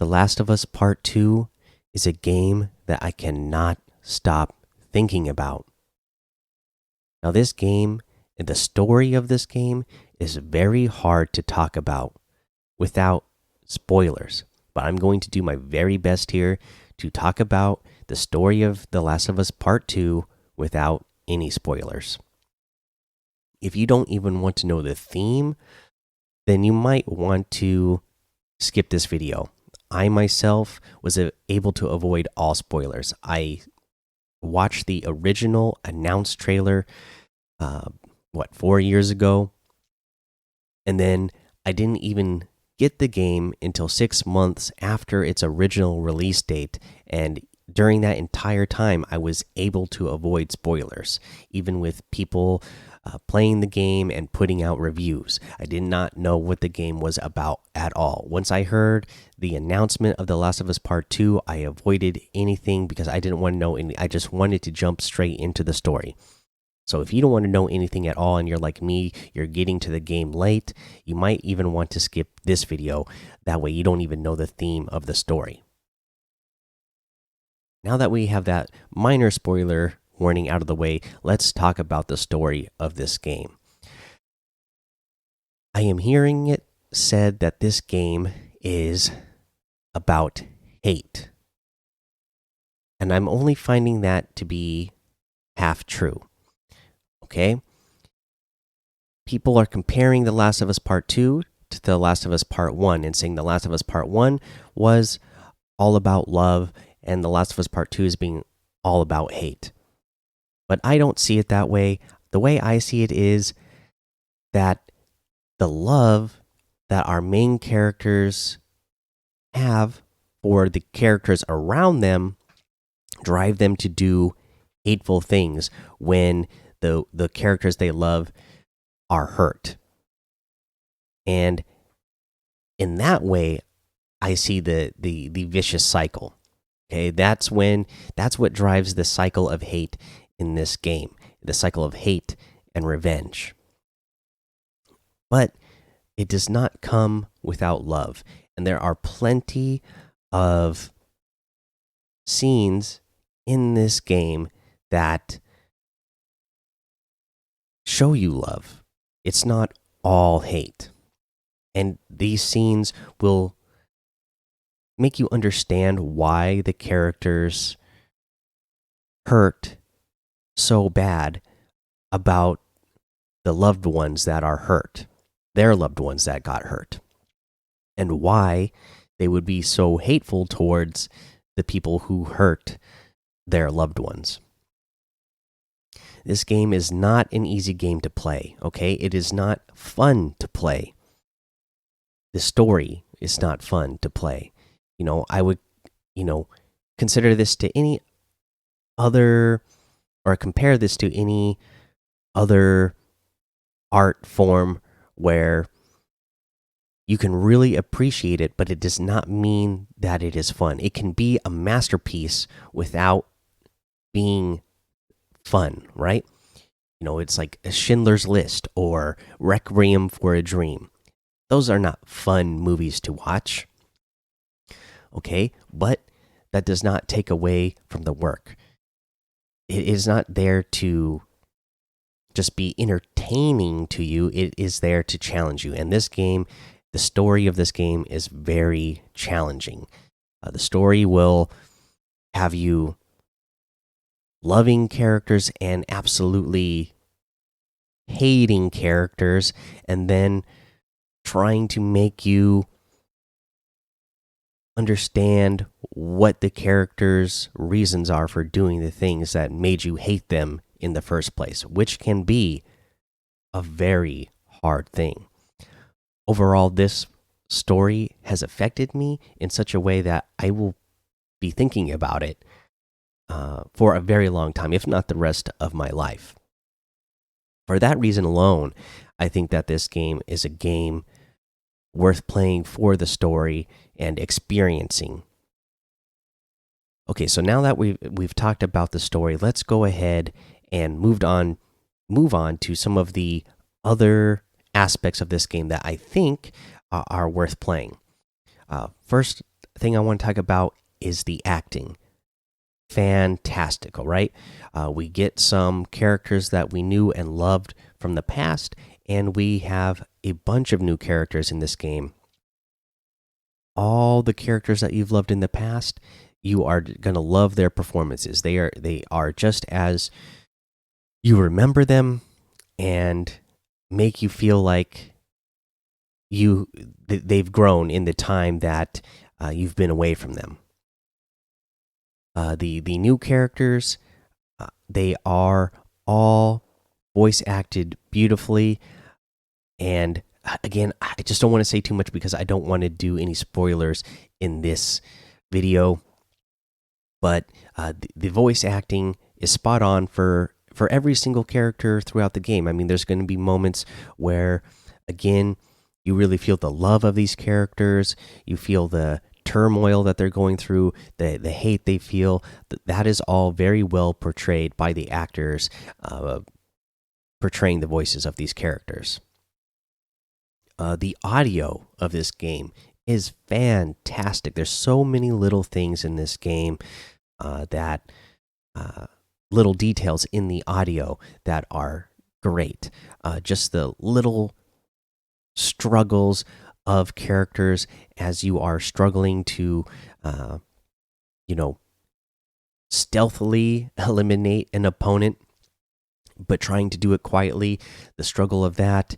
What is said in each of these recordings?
The Last of Us Part 2 is a game that I cannot stop thinking about. Now, this game and the story of this game is very hard to talk about without spoilers, but I'm going to do my very best here to talk about the story of The Last of Us Part 2 without any spoilers. If you don't even want to know the theme, then you might want to skip this video. I myself was able to avoid all spoilers. I watched the original announced trailer, 4 years ago, and then I didn't even get the game until 6 months after its original release date. And during that entire time, I was able to avoid spoilers, even with people playing the game and putting out reviews. I did not know what the game was about at all. Once I heard the announcement of The Last of Us Part 2, I avoided anything because I didn't want to know any. I just wanted to jump straight into the story. So if you don't want to know anything at all and you're like me, you're getting to the game late, you might even want to skip this video. That way you don't even know the theme of the story. Now that we have that minor spoiler warning out of the way, let's talk about the story of this game. I am hearing it said that this game is about hate. And I'm only finding that to be half true. Okay? People are comparing The Last of Us Part 2 to The Last of Us Part 1 and saying The Last of Us Part 1 was all about love and The Last of Us Part 2 is being all about hate. But I don't see it that way. The way I see it is that the love that our main characters have for the characters around them drive them to do hateful things when the characters they love are hurt. And in that way, I see the vicious cycle. Okay, that's what drives the cycle of hate in this game, the cycle of hate and revenge. But it does not come without love, and there are plenty of scenes in this game that show you love. It's not all hate. And these scenes will make you understand why the characters hurt so bad about the loved ones that are hurt, their loved ones that got hurt, and why they would be so hateful towards the people who hurt their loved ones. This game is not an easy game to play, okay? It is not fun to play. The story is not fun to play. I would, consider this to any other, or compare this to any other art form where you can really appreciate it, but it does not mean that it is fun. It can be a masterpiece without being fun, right? It's like a Schindler's List or Requiem for a Dream. Those are not fun movies to watch. Okay, but that does not take away from the work. It is not there to just be entertaining to you. It is there to challenge you. And this game, the story of this game is very challenging. The story will have you loving characters and absolutely hating characters, and then trying to make you understand what the characters' reasons are for doing the things that made you hate them in the first place, which can be a very hard thing. Overall, this story has affected me in such a way that I will be thinking about it for a very long time, if not the rest of my life. For that reason alone, I think that this game is a game worth playing for the story and experiencing. Okay, so now that we've talked about the story, let's go ahead and move on to some of the other aspects of this game that I think are worth playing. First, thing I want to talk about is the acting. Fantastic, all right? We get some characters that we knew and loved from the past, and we have a bunch of new characters in this game. All the characters that you've loved in the past, you are going to love their performances. They are just as you remember them and make you feel like they've grown in the time that you've been away from them. The new characters, they are all voice acted beautifully. And again, I just don't want to say too much because I don't want to do any spoilers in this video. But the voice acting is spot on for every single character throughout the game. I mean, there's going to be moments where, again, you really feel the love of these characters. You feel the turmoil that they're going through, the hate they feel. That is all very well portrayed by the actors portraying the voices of these characters. The audio of this game is fantastic. There's so many little things in this game that little details in the audio that are great. Just the little struggles of characters as you are struggling to, stealthily eliminate an opponent, but trying to do it quietly. The struggle of that.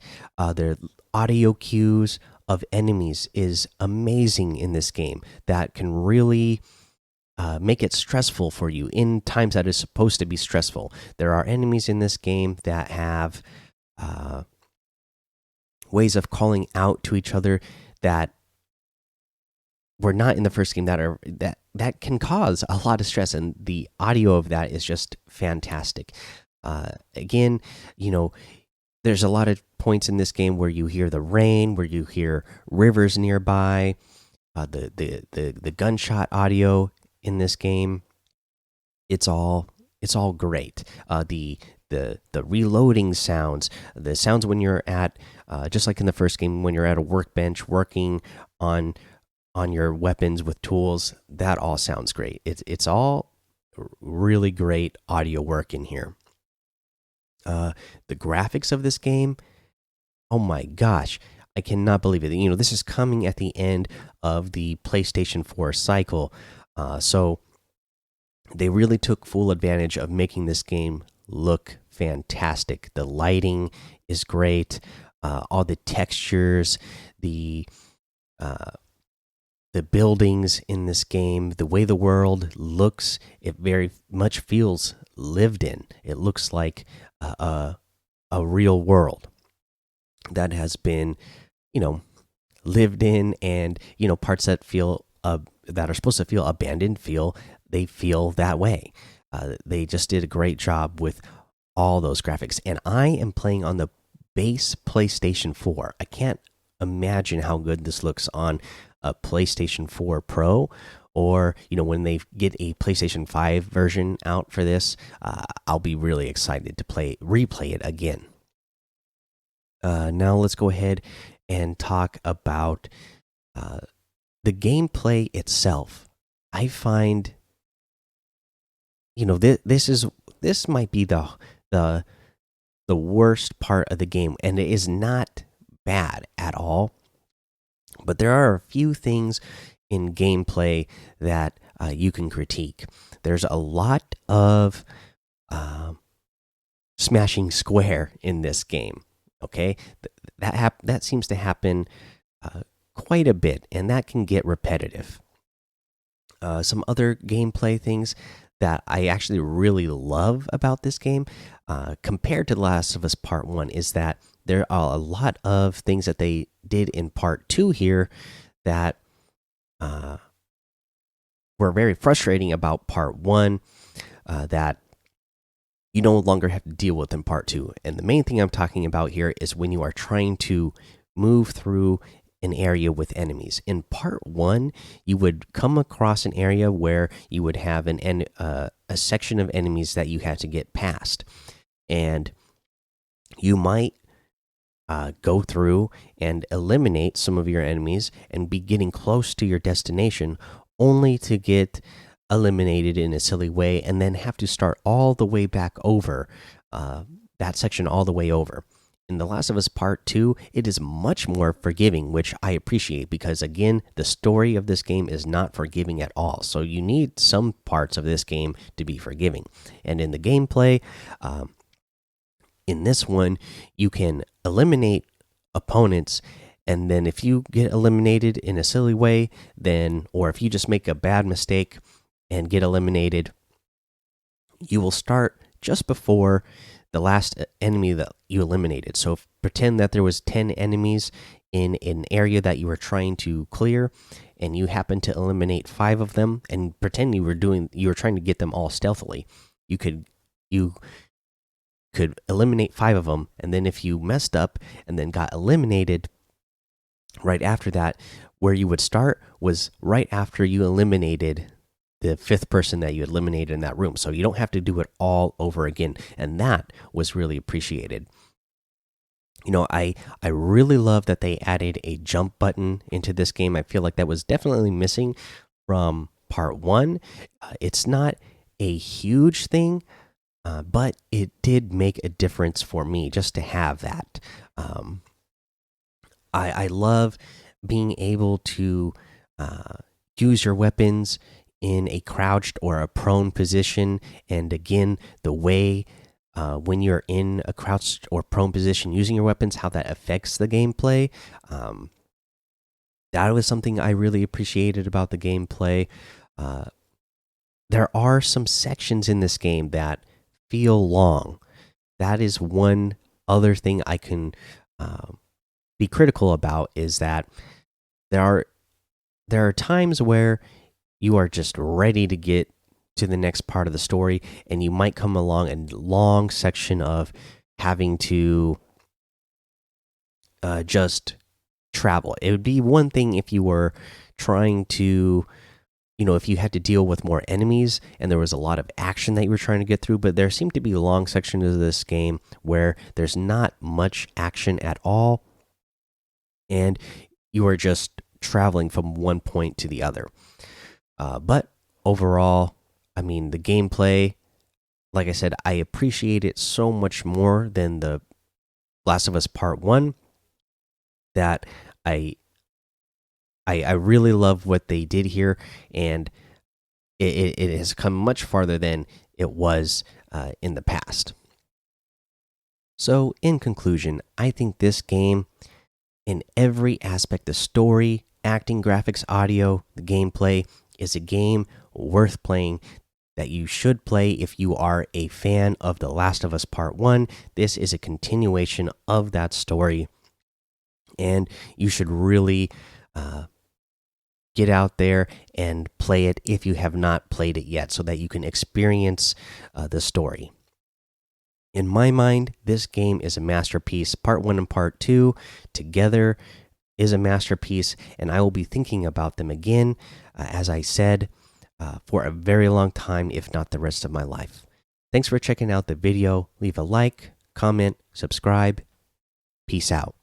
Their audio cues of enemies is amazing in this game. That can really make it stressful for you in times that is supposed to be stressful. There are enemies in this game that have ways of calling out to each other that were not in the first game that can cause a lot of stress, and the audio of that is just fantastic. Again, there's a lot of points in this game where you hear the rain, where you hear rivers nearby, the gunshot audio in this game. It's all great. The reloading sounds, the sounds when you're at just like in the first game when you're at a workbench working on your weapons with tools, that all sounds great. It's all really great audio work in here. The graphics of this game, oh my gosh, I cannot believe it. This is coming at the end of the PlayStation 4 cycle, so they really took full advantage of making this game look fantastic. The lighting is great, all the textures, the buildings in this game, the way the world looks, it very much feels lived in. It looks like a real world that has been, lived in, and parts that feel that are supposed to feel abandoned they feel that way. They just did a great job with all those graphics, and I am playing on the base PlayStation 4. I can't imagine how good this looks on a PlayStation 4 Pro, or when they get a PlayStation 5 version out for this. I'll be really excited to replay it again. Now let's go ahead and talk about the gameplay itself. I find this might be the worst part of the game, and it is not bad at all. But there are a few things in gameplay that you can critique. There's a lot of smashing square in this game. Okay, that seems to happen quite a bit, and that can get repetitive. Some other gameplay things that I actually really love about this game, compared to The Last of Us Part 1, is that there are a lot of things that they did in Part 2 here that were very frustrating about Part 1, that you no longer have to deal with in Part 2. And the main thing I'm talking about here is when you are trying to move through an area with enemies. In Part 1, you would come across an area where you would have a section of enemies that you had to get past, and you might go through and eliminate some of your enemies and be getting close to your destination, only to get eliminated in a silly way and then have to start all the way back over that section all the way over. In The Last of Us Part 2, it is much more forgiving, which I appreciate because, again, the story of this game is not forgiving at all. So you need some parts of this game to be forgiving. And in the gameplay, in this one, you can eliminate opponents, and then if you get eliminated in a silly way, then, or if you just make a bad mistake and get eliminated, you will start just before the last enemy that you eliminated. So pretend that there was 10 enemies in an area that you were trying to clear, and you happen to eliminate 5 of them, and pretend you were trying to get them all stealthily. You could eliminate 5 of them, and then if you messed up and then got eliminated right after that, where you would start was right after you eliminated the 5th person that you eliminated in that room. So you don't have to do it all over again, and that was really appreciated. You know, I really love that they added a jump button into this game. I feel like that was definitely missing from part 1. It's not a huge thing, but it did make a difference for me just to have that. I love being able to use your weapons in a crouched or a prone position, and again, the way when you're in a crouched or prone position using your weapons, how that affects the gameplay. That was something I really appreciated about the gameplay. There are some sections in this game that feel long. That is one other thing I can be critical about, is that there are times where you are just ready to get to the next part of the story, and you might come along a long section of having to just travel. It would be one thing if you were trying to, if you had to deal with more enemies and there was a lot of action that you were trying to get through, but there seem to be long sections of this game where there's not much action at all, and you are just traveling from one point to the other. But overall, I mean, the gameplay, like I said, I appreciate it so much more than the Last of Us Part 1, that I really love what they did here, and it has come much farther than it was in the past. So, in conclusion, I think this game, in every aspect, the story, acting, graphics, audio, the gameplay, is a game worth playing, that you should play if you are a fan of The Last of Us Part 1. This is a continuation of that story, and you should really get out there and play it if you have not played it yet, so that you can experience the story. In my mind, this game is a masterpiece. Part 1 and Part 2 together is a masterpiece, and I will be thinking about them again, as I said, for a very long time, if not the rest of my life. Thanks for checking out the video. Leave a like, comment, subscribe. Peace out.